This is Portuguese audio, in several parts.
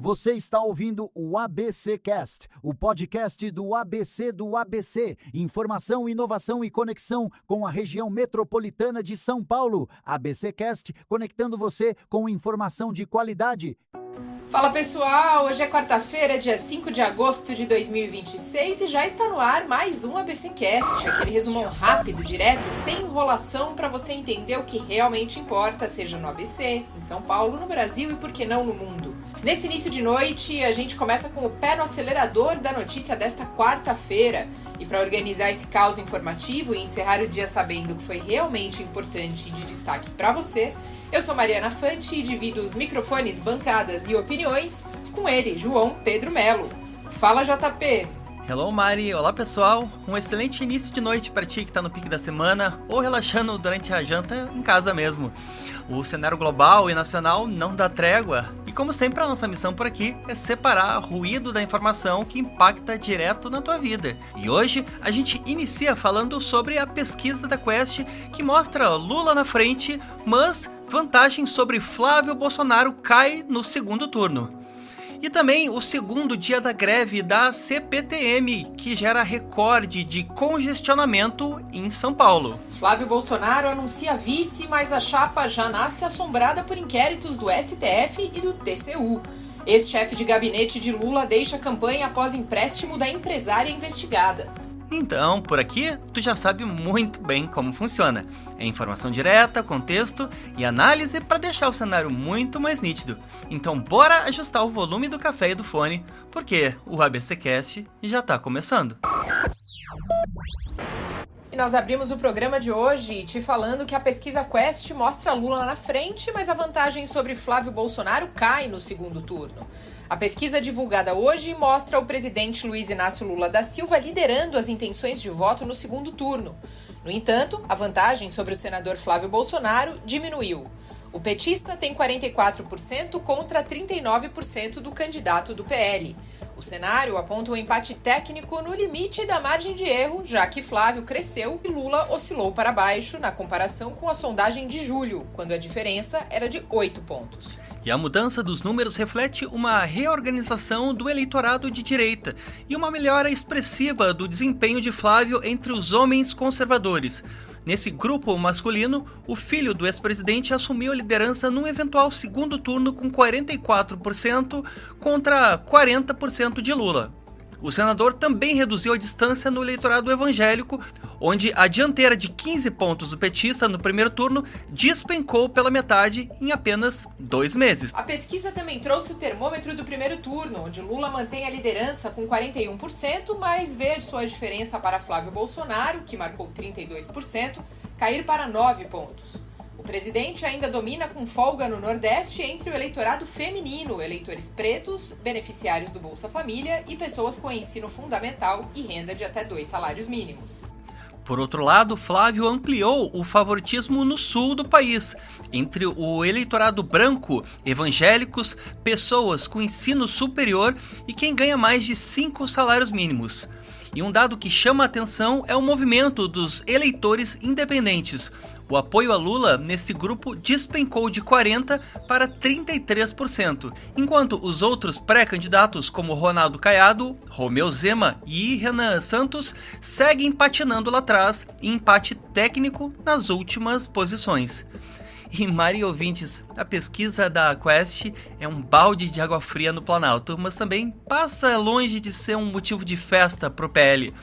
Você está ouvindo o ABC Cast, o podcast do ABC. Informação, inovação e conexão com a região metropolitana de São Paulo. ABC Cast, conectando você com informação de qualidade. Fala pessoal, hoje é quarta-feira, dia 5 de agosto de 2026 e já está no ar mais um ABC Cast, aquele resumão rápido, direto, sem enrolação para você entender o que realmente importa, seja no ABC, em São Paulo, no Brasil e por que não no mundo. Nesse início de noite, a gente começa com o pé no acelerador da notícia desta quarta-feira e para organizar esse caos informativo e encerrar o dia sabendo que foi realmente importante e de destaque para você, eu sou Mariana Fante e divido os microfones, bancadas e opiniões com ele, João Pedro Melo. Fala, JP! Hello, Mari! Olá, pessoal! Um excelente início de noite para ti que está no pique da semana ou relaxando durante a janta em casa mesmo. O cenário global e nacional não dá trégua e, como sempre, a nossa missão por aqui é separar ruído da informação que impacta direto na tua vida. E hoje a gente inicia falando sobre a pesquisa da Quest que mostra Lula na frente, mas vantagem sobre Flávio Bolsonaro cai no segundo turno. E também o segundo dia da greve da CPTM, que gera recorde de congestionamento em São Paulo. Flávio Bolsonaro anuncia vice, mas a chapa já nasce assombrada por inquéritos do STF e do TCU. Ex-chefe de gabinete de Lula deixa a campanha após empréstimo da empresária investigada. Então, por aqui, tu já sabe muito bem como funciona. É informação direta, contexto e análise para deixar o cenário muito mais nítido. Então, bora ajustar o volume do café e do fone, porque o ABC Cast já está começando. E nós abrimos o programa de hoje te falando que a pesquisa Quest mostra Lula na frente, mas a vantagem sobre Flávio Bolsonaro cai no segundo turno. A pesquisa divulgada hoje mostra o presidente Luiz Inácio Lula da Silva liderando as intenções de voto no segundo turno. No entanto, a vantagem sobre o senador Flávio Bolsonaro diminuiu. O petista tem 44% contra 39% do candidato do PL. O cenário aponta um empate técnico no limite da margem de erro, já que Flávio cresceu e Lula oscilou para baixo na comparação com a sondagem de julho, quando a diferença era de 8 pontos. E a mudança dos números reflete uma reorganização do eleitorado de direita e uma melhora expressiva do desempenho de Flávio entre os homens conservadores. Nesse grupo masculino, o filho do ex-presidente assumiu a liderança num eventual segundo turno com 44% contra 40% de Lula. O senador também reduziu a distância no eleitorado evangélico, onde a dianteira de 15 pontos do petista no primeiro turno despencou pela metade em apenas 2 meses. A pesquisa também trouxe o termômetro do primeiro turno, onde Lula mantém a liderança com 41%, mas vê sua diferença para Flávio Bolsonaro, que marcou 32%, cair para 9 pontos. O presidente ainda domina com folga no Nordeste entre o eleitorado feminino, eleitores pretos, beneficiários do Bolsa Família e pessoas com ensino fundamental e renda de até 2 salários mínimos. Por outro lado, Flávio ampliou o favoritismo no sul do país, entre o eleitorado branco, evangélicos, pessoas com ensino superior e quem ganha mais de 5 salários mínimos. E um dado que chama a atenção é o movimento dos eleitores independentes. O apoio a Lula nesse grupo despencou de 40% para 33%, enquanto os outros pré-candidatos como Ronaldo Caiado, Romeu Zema e Renan Santos seguem patinando lá atrás em empate técnico nas últimas posições. E Mari ouvintes, a pesquisa da Quest é um balde de água fria no Planalto, mas também passa longe de ser um motivo de festa pro PL.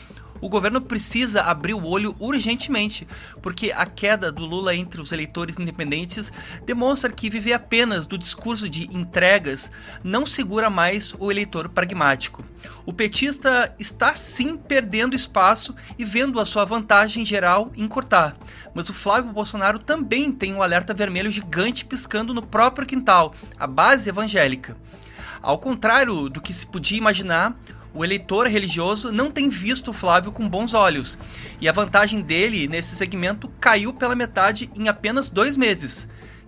O governo precisa abrir o olho urgentemente, porque a queda do Lula entre os eleitores independentes demonstra que viver apenas do discurso de entregas não segura mais o eleitor pragmático. O petista está sim perdendo espaço e vendo a sua vantagem geral encurtar, mas o Flávio Bolsonaro também tem um alerta vermelho gigante piscando no próprio quintal, a base evangélica. Ao contrário do que se podia imaginar, o eleitor religioso não tem visto o Flávio com bons olhos, e a vantagem dele nesse segmento caiu pela metade em apenas 2 meses.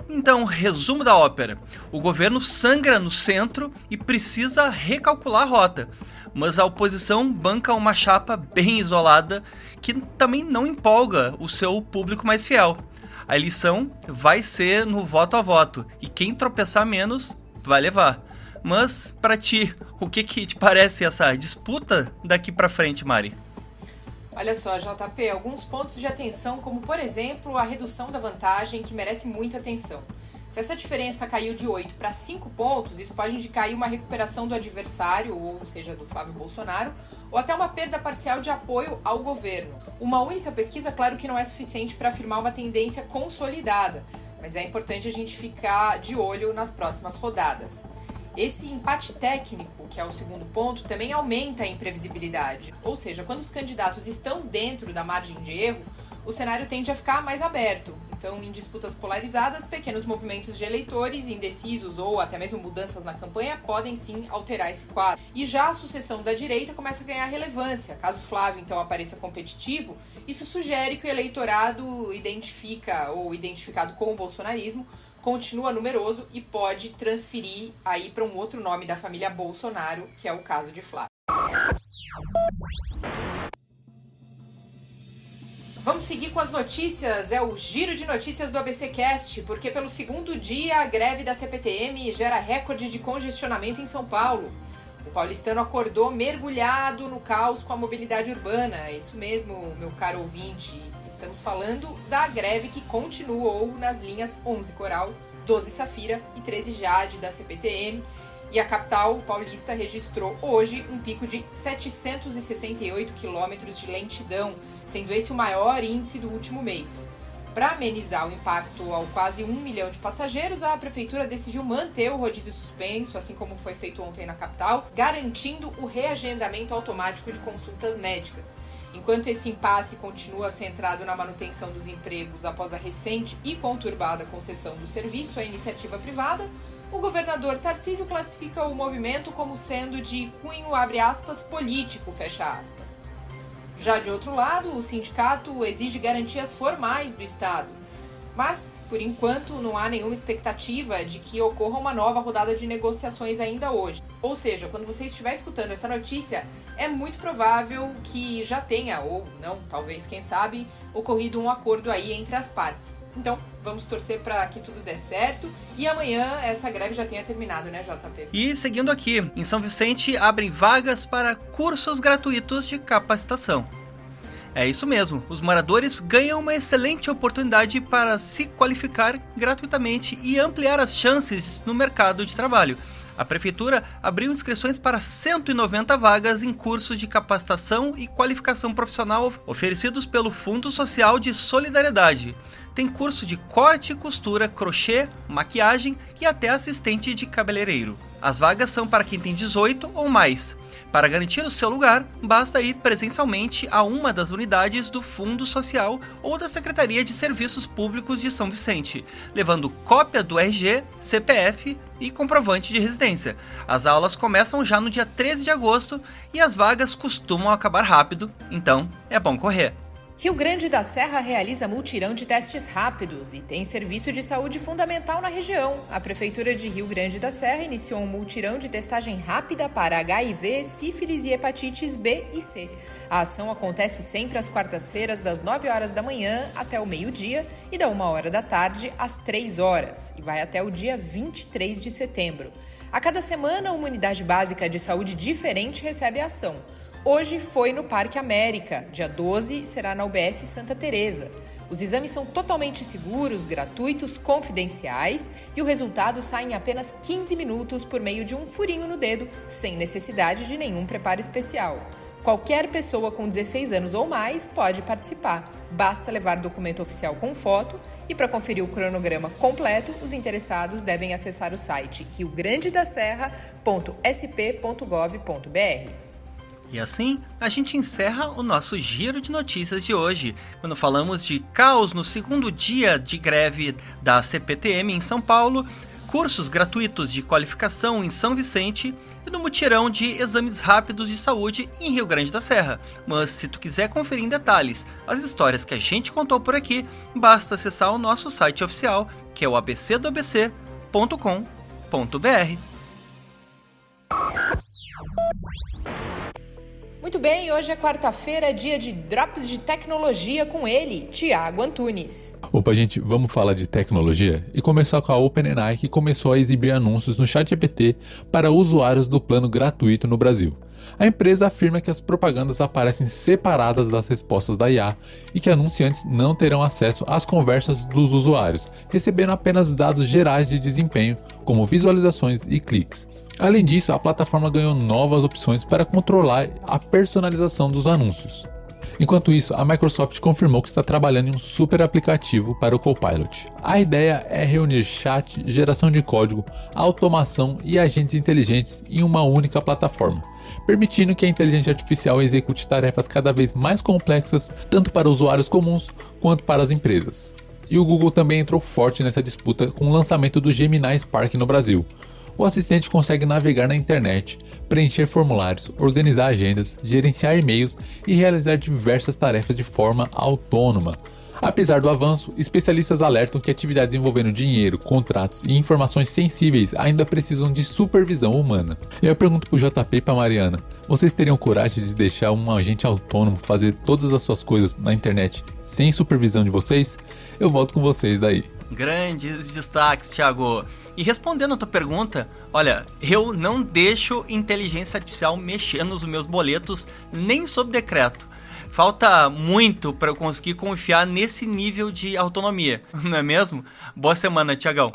Então, resumo da ópera: o governo sangra no centro e precisa recalcular a rota, mas a oposição banca uma chapa bem isolada que também não empolga o seu público mais fiel. A eleição vai ser no voto a voto, e quem tropeçar menos vai levar. Mas, pra ti, o que te parece essa disputa daqui pra frente, Mari? Olha só, JP, alguns pontos de atenção, como por exemplo a redução da vantagem, que merece muita atenção. Se essa diferença caiu de 8 para 5 pontos, isso pode indicar aí uma recuperação do adversário, ou seja, do Flávio Bolsonaro, ou até uma perda parcial de apoio ao governo. Uma única pesquisa, claro que não é suficiente para afirmar uma tendência consolidada, mas é importante a gente ficar de olho nas próximas rodadas. Esse empate técnico, que é o segundo ponto, também aumenta a imprevisibilidade. Ou seja, quando os candidatos estão dentro da margem de erro, o cenário tende a ficar mais aberto. Então, em disputas polarizadas, pequenos movimentos de eleitores indecisos ou até mesmo mudanças na campanha podem sim alterar esse quadro. E já a sucessão da direita começa a ganhar relevância. Caso Flávio, então, apareça competitivo, isso sugere que o eleitorado identificado com o bolsonarismo continua numeroso e pode transferir aí para um outro nome da família Bolsonaro, que é o caso de Flávio. Vamos seguir com as notícias, é o giro de notícias do ABCcast, porque pelo segundo dia a greve da CPTM gera recorde de congestionamento em São Paulo. O paulistano acordou mergulhado no caos com a mobilidade urbana, é isso mesmo, meu caro ouvinte. Estamos falando da greve que continuou nas linhas 11 Coral, 12 Safira e 13 Jade da CPTM. E a capital paulista registrou hoje um pico de 768 quilômetros de lentidão, sendo esse o maior índice do último mês. Para amenizar o impacto ao quase 1 milhão de passageiros, a prefeitura decidiu manter o rodízio suspenso, assim como foi feito ontem na capital, garantindo o reagendamento automático de consultas médicas. Enquanto esse impasse continua centrado na manutenção dos empregos após a recente e conturbada concessão do serviço à iniciativa privada, o governador Tarcísio classifica o movimento como sendo de cunho, abre aspas, político, fecha aspas. Já de outro lado, o sindicato exige garantias formais do Estado. Mas, por enquanto, não há nenhuma expectativa de que ocorra uma nova rodada de negociações ainda hoje. Ou seja, quando você estiver escutando essa notícia, é muito provável que já tenha, ou não, talvez, quem sabe, ocorrido um acordo aí entre as partes. Então, vamos torcer para que tudo dê certo e amanhã essa greve já tenha terminado, né, JP? E seguindo aqui, em São Vicente abrem vagas para cursos gratuitos de capacitação. É isso mesmo, os moradores ganham uma excelente oportunidade para se qualificar gratuitamente e ampliar as chances no mercado de trabalho. A prefeitura abriu inscrições para 190 vagas em cursos de capacitação e qualificação profissional oferecidos pelo Fundo Social de Solidariedade. Tem curso de corte, costura, crochê, maquiagem e até assistente de cabeleireiro. As vagas são para quem tem 18 ou mais. Para garantir o seu lugar, basta ir presencialmente a uma das unidades do Fundo Social ou da Secretaria de Serviços Públicos de São Vicente, levando cópia do RG, CPF e comprovante de residência. As aulas começam já no dia 13 de agosto e as vagas costumam acabar rápido, então é bom correr. Rio Grande da Serra realiza mutirão de testes rápidos e tem serviço de saúde fundamental na região. A Prefeitura de Rio Grande da Serra iniciou um mutirão de testagem rápida para HIV, sífilis e hepatites B e C. A ação acontece sempre às quartas-feiras, das 9 horas da manhã até o meio-dia e da 1 hora da tarde às 3 horas, e vai até o dia 23 de setembro. A cada semana, uma unidade básica de saúde diferente recebe a ação. Hoje foi no Parque América, dia 12 será na UBS Santa Teresa. Os exames são totalmente seguros, gratuitos, confidenciais e o resultado sai em apenas 15 minutos por meio de um furinho no dedo, sem necessidade de nenhum preparo especial. Qualquer pessoa com 16 anos ou mais pode participar. Basta levar documento oficial com foto e para conferir o cronograma completo, os interessados devem acessar o site riograndedaserra.sp.gov.br. E assim, a gente encerra o nosso giro de notícias de hoje, quando falamos de caos no segundo dia de greve da CPTM em São Paulo, cursos gratuitos de qualificação em São Vicente e no mutirão de exames rápidos de saúde em Rio Grande da Serra. Mas se tu quiser conferir em detalhes as histórias que a gente contou por aqui, basta acessar o nosso site oficial, que é o abcdoabc.com.br. Muito bem, hoje é quarta-feira, dia de Drops de Tecnologia com ele, Thiago Antunes. Opa, gente, vamos falar de tecnologia? E começar com a OpenAI, que começou a exibir anúncios no ChatGPT para usuários do plano gratuito no Brasil. A empresa afirma que as propagandas aparecem separadas das respostas da IA e que anunciantes não terão acesso às conversas dos usuários, recebendo apenas dados gerais de desempenho, como visualizações e cliques. Além disso, a plataforma ganhou novas opções para controlar a personalização dos anúncios. Enquanto isso, a Microsoft confirmou que está trabalhando em um super aplicativo para o Copilot. A ideia é reunir chat, geração de código, automação e agentes inteligentes em uma única plataforma, permitindo que a inteligência artificial execute tarefas cada vez mais complexas, tanto para usuários comuns quanto para as empresas. E o Google também entrou forte nessa disputa com o lançamento do Gemini Spark no Brasil. O assistente consegue navegar na internet, preencher formulários, organizar agendas, gerenciar e-mails e realizar diversas tarefas de forma autônoma. Apesar do avanço, especialistas alertam que atividades envolvendo dinheiro, contratos e informações sensíveis ainda precisam de supervisão humana. E eu pergunto pro JP e pra Mariana, vocês teriam coragem de deixar um agente autônomo fazer todas as suas coisas na internet sem supervisão de vocês? Eu volto com vocês daí. Grandes destaques, Thiago. E respondendo a tua pergunta, olha, eu não deixo inteligência artificial mexer nos meus boletos nem sob decreto. Falta muito para eu conseguir confiar nesse nível de autonomia, não é mesmo? Boa semana, Thiagão.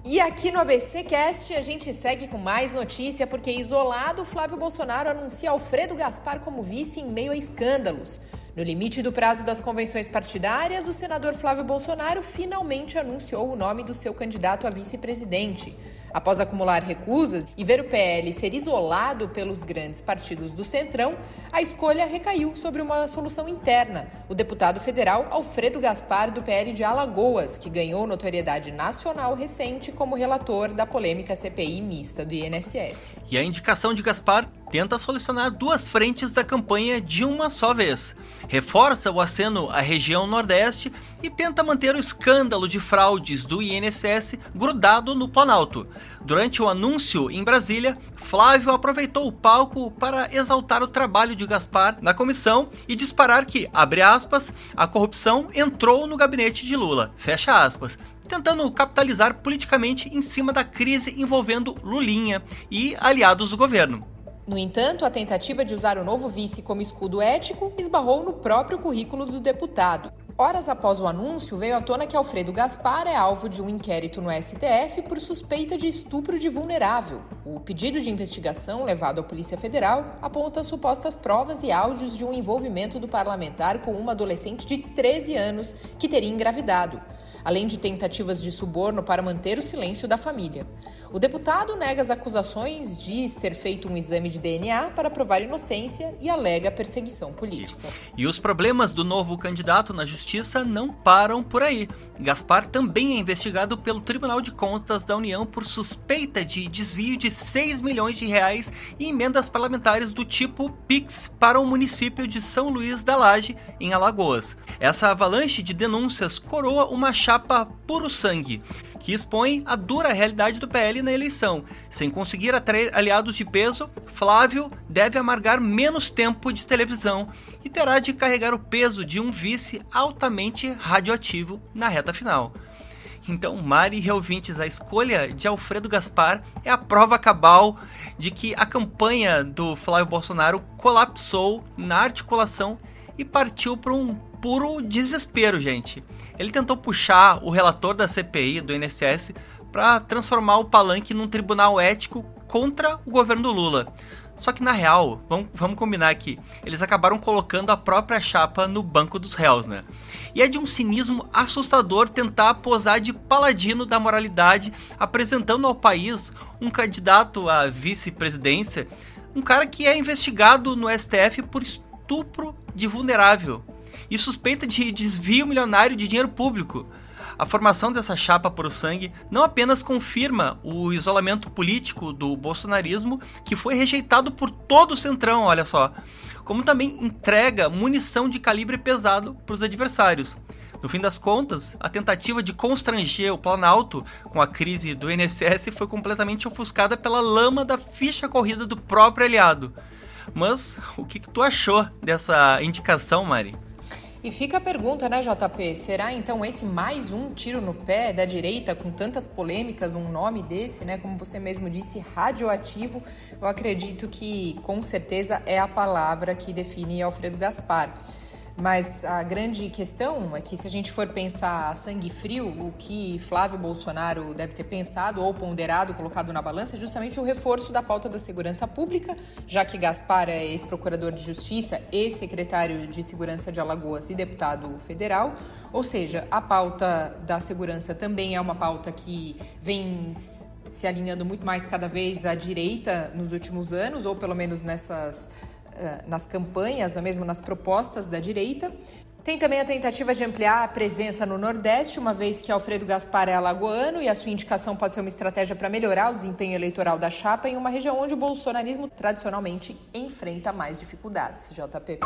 E aqui no ABCcast a gente segue com mais notícia porque isolado, Flávio Bolsonaro anuncia Alfredo Gaspar como vice em meio a escândalos. No limite do prazo das convenções partidárias, o senador Flávio Bolsonaro finalmente anunciou o nome do seu candidato a vice-presidente. Após acumular recusas e ver o PL ser isolado pelos grandes partidos do Centrão, a escolha recaiu sobre uma solução interna, o deputado federal Alfredo Gaspar, do PL de Alagoas, que ganhou notoriedade nacional recente como relator da polêmica CPI mista do INSS. E a indicação de Gaspar tenta solucionar duas frentes da campanha de uma só vez. Reforça o aceno à região Nordeste e tenta manter o escândalo de fraudes do INSS grudado no Planalto. Durante o anúncio em Brasília, Flávio aproveitou o palco para exaltar o trabalho de Gaspar na comissão e disparar que, abre aspas, a corrupção entrou no gabinete de Lula, fecha aspas, tentando capitalizar politicamente em cima da crise envolvendo Lulinha e aliados do governo. No entanto, a tentativa de usar o novo vice como escudo ético esbarrou no próprio currículo do deputado. Horas após o anúncio, veio à tona que Alfredo Gaspar é alvo de um inquérito no STF por suspeita de estupro de vulnerável. O pedido de investigação levado à Polícia Federal aponta supostas provas e áudios de um envolvimento do parlamentar com uma adolescente de 13 anos que teria engravidado, além de tentativas de suborno para manter o silêncio da família. O deputado nega as acusações, diz ter feito um exame de DNA para provar inocência e alega perseguição política. E os problemas do novo candidato na justiça não param por aí. Gaspar também é investigado pelo Tribunal de Contas da União por suspeita de desvio de 6 milhões de reais em emendas parlamentares do tipo PIX para o município de São Luís da Laje, em Alagoas. Essa avalanche de denúncias coroa uma chapa puro sangue, que expõe a dura realidade do PL na eleição. Sem conseguir atrair aliados de peso, Flávio deve amargar menos tempo de televisão e terá de carregar o peso de um vice altamente radioativo na reta final. Então, Mari e ouvintes, a escolha de Alfredo Gaspar é a prova cabal de que a campanha do Flávio Bolsonaro colapsou na articulação e partiu para um puro desespero, gente. Ele tentou puxar o relator da CPI do INSS para transformar o palanque num tribunal ético contra o governo do Lula. Só que na real, vamos combinar aqui, eles acabaram colocando a própria chapa no banco dos réus, né? E é de um cinismo assustador tentar posar de paladino da moralidade, apresentando ao país um candidato à vice-presidência, um cara que é investigado no STF por estupro de vulnerável e suspeita de desvio milionário de dinheiro público. A formação dessa chapa por sangue não apenas confirma o isolamento político do bolsonarismo, que foi rejeitado por todo o Centrão, olha só, como também entrega munição de calibre pesado para os adversários. No fim das contas, a tentativa de constranger o Planalto com a crise do INSS foi completamente ofuscada pela lama da ficha corrida do próprio aliado. Mas o que tu achou dessa indicação, Mari? E fica a pergunta, né, JP? Será então esse mais um tiro no pé da direita, com tantas polêmicas, um nome desse, né? Como você mesmo disse, radioativo? Eu acredito que, com certeza, é a palavra que define Alfredo Gaspar. Mas a grande questão é que, se a gente for pensar a sangue frio, o que Flávio Bolsonaro deve ter pensado ou ponderado, colocado na balança, é justamente o reforço da pauta da segurança pública, já que Gaspar é ex-procurador de Justiça, ex-secretário de Segurança de Alagoas e deputado federal. Ou seja, a pauta da segurança também é uma pauta que vem se alinhando muito mais cada vez à direita nos últimos anos, ou pelo menos nas campanhas, não é mesmo, nas propostas da direita. Tem também a tentativa de ampliar a presença no Nordeste, uma vez que Alfredo Gaspar é alagoano e a sua indicação pode ser uma estratégia para melhorar o desempenho eleitoral da chapa em uma região onde o bolsonarismo tradicionalmente enfrenta mais dificuldades. JP.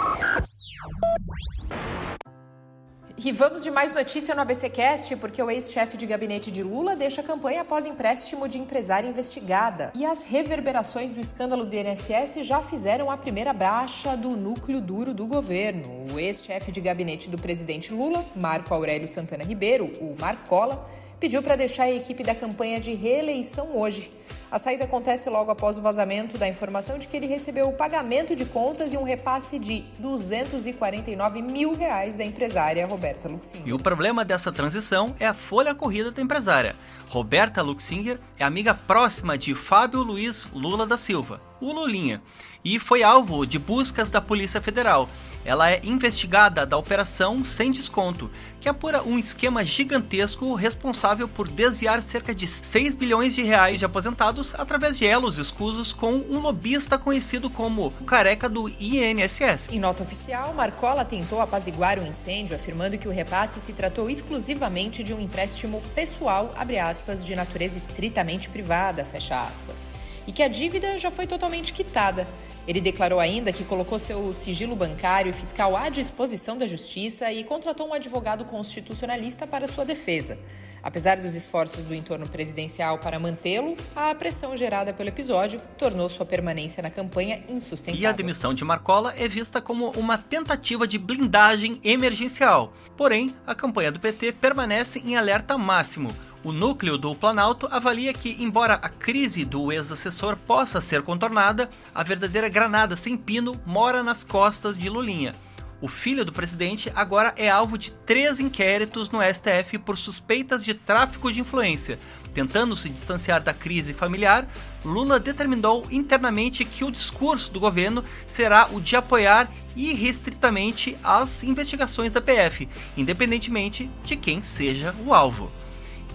E vamos de mais notícia no ABCcast, porque o ex-chefe de gabinete de Lula deixa a campanha após empréstimo de empresária investigada. E as reverberações do escândalo do INSS já fizeram a primeira baixa do núcleo duro do governo. O ex-chefe de gabinete do presidente Lula, Marco Aurélio Santana Ribeiro, o Marcola, pediu para deixar a equipe da campanha de reeleição hoje. A saída acontece logo após o vazamento da informação de que ele recebeu o pagamento de contas e um repasse de R$249 mil da empresária Roberta Luxinger. E o problema dessa transição é a folha corrida da empresária. Roberta Luxinger é amiga próxima de Fábio Luiz Lula da Silva, o Lulinha, e foi alvo de buscas da Polícia Federal. Ela é investigada da Operação Sem Desconto, que apura um esquema gigantesco responsável por desviar cerca de 6 bilhões de reais de aposentados através de elos escusos com um lobista conhecido como o careca do INSS. Em nota oficial, Marcola tentou apaziguar o incêndio, afirmando que o repasse se tratou exclusivamente de um empréstimo pessoal, abre aspas, de natureza estritamente privada, fecha aspas, e que a dívida já foi totalmente quitada. Ele declarou ainda que colocou seu sigilo bancário e fiscal à disposição da Justiça e contratou um advogado constitucionalista para sua defesa. Apesar dos esforços do entorno presidencial para mantê-lo, a pressão gerada pelo episódio tornou sua permanência na campanha insustentável. E a demissão de Marcola é vista como uma tentativa de blindagem emergencial. Porém, a campanha do PT permanece em alerta máximo. O núcleo do Planalto avalia que, embora a crise do ex-assessor possa ser contornada, a verdadeira granada sem pino mora nas costas de Lulinha. O filho do presidente agora é alvo de 3 inquéritos no STF por suspeitas de tráfico de influência. Tentando se distanciar da crise familiar, Lula determinou internamente que o discurso do governo será o de apoiar irrestritamente as investigações da PF, independentemente de quem seja o alvo.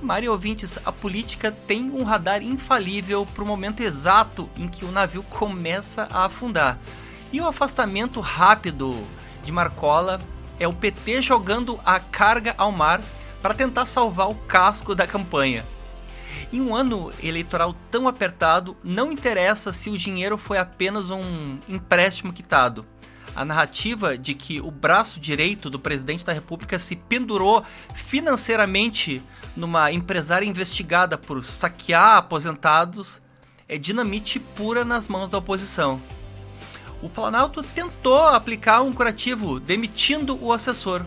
Mari, ouvintes, a política tem um radar infalível para o momento exato em que o navio começa a afundar. E o afastamento rápido de Marcola é o PT jogando a carga ao mar para tentar salvar o casco da campanha. Em um ano eleitoral tão apertado, não interessa se o dinheiro foi apenas um empréstimo quitado. A narrativa de que o braço direito do presidente da República se pendurou financeiramente numa empresária investigada por saquear aposentados é dinamite pura nas mãos da oposição. O Planalto tentou aplicar um curativo demitindo o assessor.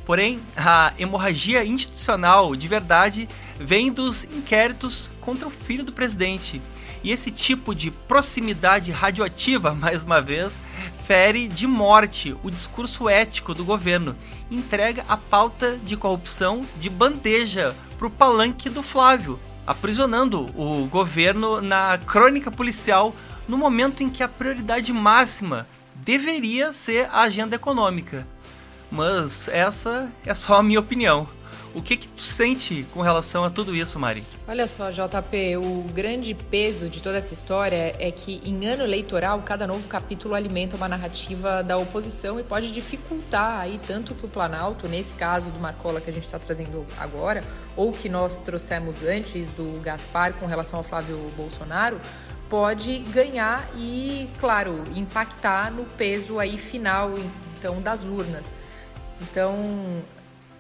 Porém, a hemorragia institucional de verdade vem dos inquéritos contra o filho do presidente. E esse tipo de proximidade radioativa, mais uma vez, fere de morte o discurso ético do governo e entrega a pauta de corrupção de bandeja para o palanque do Flávio, aprisionando o governo na crônica policial no momento em que a prioridade máxima deveria ser a agenda econômica. Mas essa é só a minha opinião. O que tu sente com relação a tudo isso, Mari? Olha só, JP, o grande peso de toda essa história é que em ano eleitoral, cada novo capítulo alimenta uma narrativa da oposição e pode dificultar aí tanto que o Planalto, nesse caso do Marcola que a gente está trazendo agora, ou que nós trouxemos antes do Gaspar com relação ao Flávio Bolsonaro, pode ganhar e, claro, impactar no peso aí final então, das urnas. Então,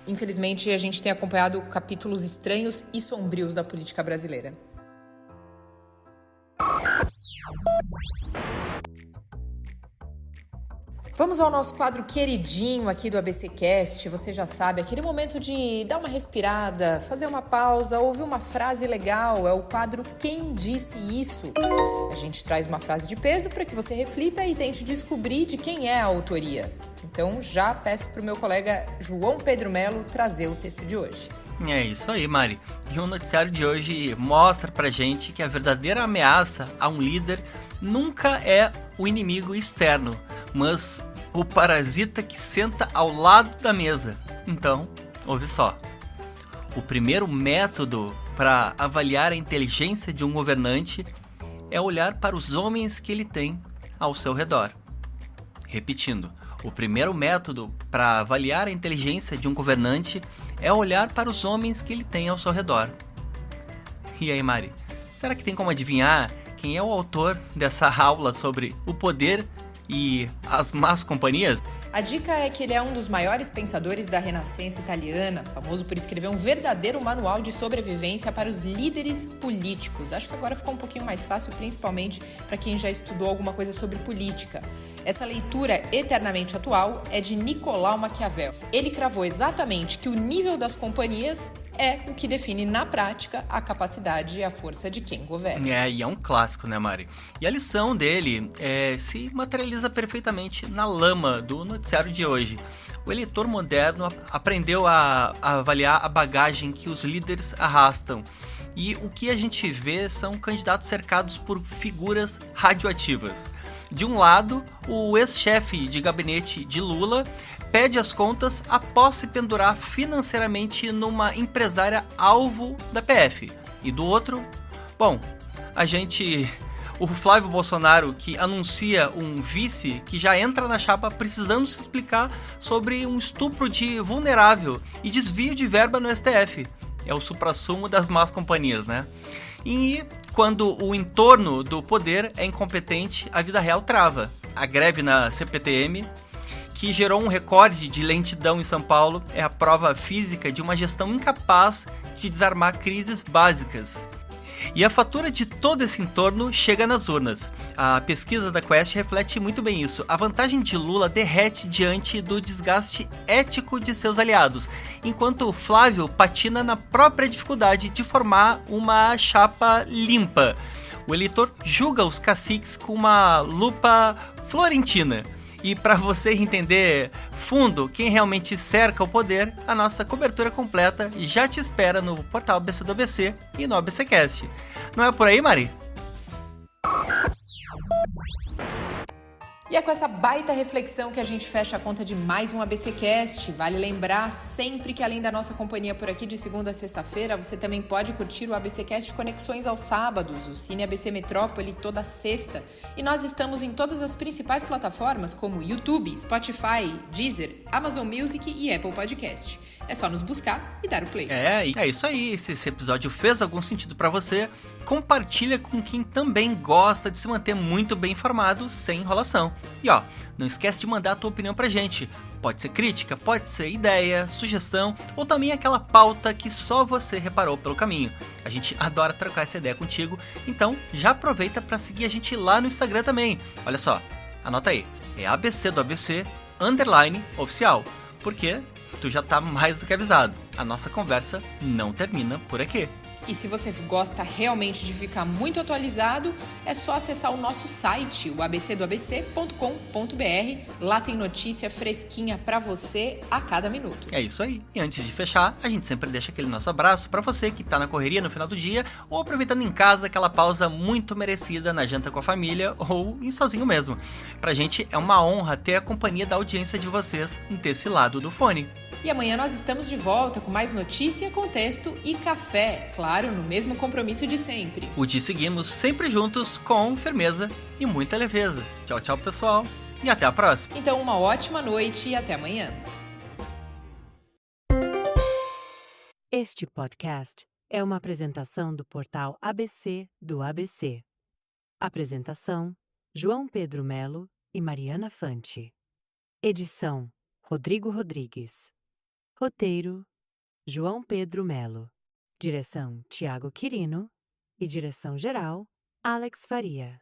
Infelizmente, a gente tem acompanhado capítulos estranhos e sombrios da política brasileira. Vamos ao nosso quadro queridinho aqui do ABCcast. Você já sabe, aquele momento de dar uma respirada, fazer uma pausa, ouvir uma frase legal. É o quadro Quem Disse Isso? A gente traz uma frase de peso para que você reflita e tente descobrir de quem é a autoria. Então já peço para o meu colega João Pedro Melo trazer o texto de hoje. É isso aí, Mari. E o noticiário de hoje mostra pra gente que a verdadeira ameaça a um líder nunca é o inimigo externo, mas o parasita que senta ao lado da mesa. Então, ouve só. O primeiro método para avaliar a inteligência de um governante é olhar para os homens que ele tem ao seu redor. Repetindo, o primeiro método para avaliar a inteligência de um governante é olhar para os homens que ele tem ao seu redor. E aí, Mari, será que tem como adivinhar quem é o autor dessa aula sobre o poder e as más companhias? A dica é que ele é um dos maiores pensadores da Renascença italiana, famoso por escrever um verdadeiro manual de sobrevivência para os líderes políticos. Acho que agora ficou um pouquinho mais fácil, principalmente para quem já estudou alguma coisa sobre política. Essa leitura eternamente atual é de Nicolau Maquiavel. Ele cravou exatamente que o nível das companhias é o que define na prática a capacidade e a força de quem governa. E é um clássico, né, Mari? E a lição dele se materializa perfeitamente na lama do noticiário de hoje. O eleitor moderno aprendeu a avaliar a bagagem que os líderes arrastam. E o que a gente vê são candidatos cercados por figuras radioativas. De um lado, o ex-chefe de gabinete de Lula pede as contas após se pendurar financeiramente numa empresária alvo da PF. E do outro, o Flávio Bolsonaro, que anuncia um vice que já entra na chapa precisando se explicar sobre um estupro de vulnerável e desvio de verba no STF. É o suprassumo das más companhias, né? E quando o entorno do poder é incompetente, a vida real trava. A greve na CPTM, que gerou um recorde de lentidão em São Paulo, é a prova física de uma gestão incapaz de desarmar crises básicas. E a fatura de todo esse entorno chega nas urnas. A pesquisa da Quest reflete muito bem isso. A vantagem de Lula derrete diante do desgaste ético de seus aliados, enquanto Flávio patina na própria dificuldade de formar uma chapa limpa. O eleitor julga os caciques com uma lupa florentina. E para você entender fundo quem realmente cerca o poder, a nossa cobertura completa já te espera no portal ABC do ABC e no ABCcast. Não é por aí, Mari? E é com essa baita reflexão que a gente fecha a conta de mais um ABCcast. Vale lembrar sempre que além da nossa companhia por aqui de segunda a sexta-feira, você também pode curtir o ABCcast Conexões aos sábados, o Cine ABC Metrópole toda sexta. E nós estamos em todas as principais plataformas como YouTube, Spotify, Deezer, Amazon Music e Apple Podcast. É só nos buscar e dar o play. É isso aí. Se esse episódio fez algum sentido pra você, compartilha com quem também gosta de se manter muito bem informado, sem enrolação. E não esquece de mandar a tua opinião pra gente. Pode ser crítica, pode ser ideia, sugestão ou também aquela pauta que só você reparou pelo caminho. A gente adora trocar essa ideia contigo, então já aproveita pra seguir a gente lá no Instagram também. Olha só, anota aí, é ABC do ABC _oficial, porque tu já tá mais do que avisado. A nossa conversa não termina por aqui. E se você gosta realmente de ficar muito atualizado, é só acessar o nosso site, o abcdoabc.com.br. Lá tem notícia fresquinha pra você a cada minuto. É isso aí. E antes de fechar, a gente sempre deixa aquele nosso abraço pra você que tá na correria no final do dia ou aproveitando em casa aquela pausa muito merecida na janta com a família ou em sozinho mesmo. Pra gente é uma honra ter a companhia da audiência de vocês desse lado do fone. E amanhã nós estamos de volta com mais notícia, contexto e café, claro, no mesmo compromisso de sempre. O dia seguimos sempre juntos com firmeza e muita leveza. Tchau, tchau, pessoal, e até a próxima. Então, uma ótima noite e até amanhã. Este podcast é uma apresentação do portal ABC do ABC. Apresentação: João Pedro Melo e Mariana Fante. Edição: Rodrigo Rodrigues. Roteiro: João Pedro Melo. Direção: Tiago Quirino. E direção-geral: Alex Faria.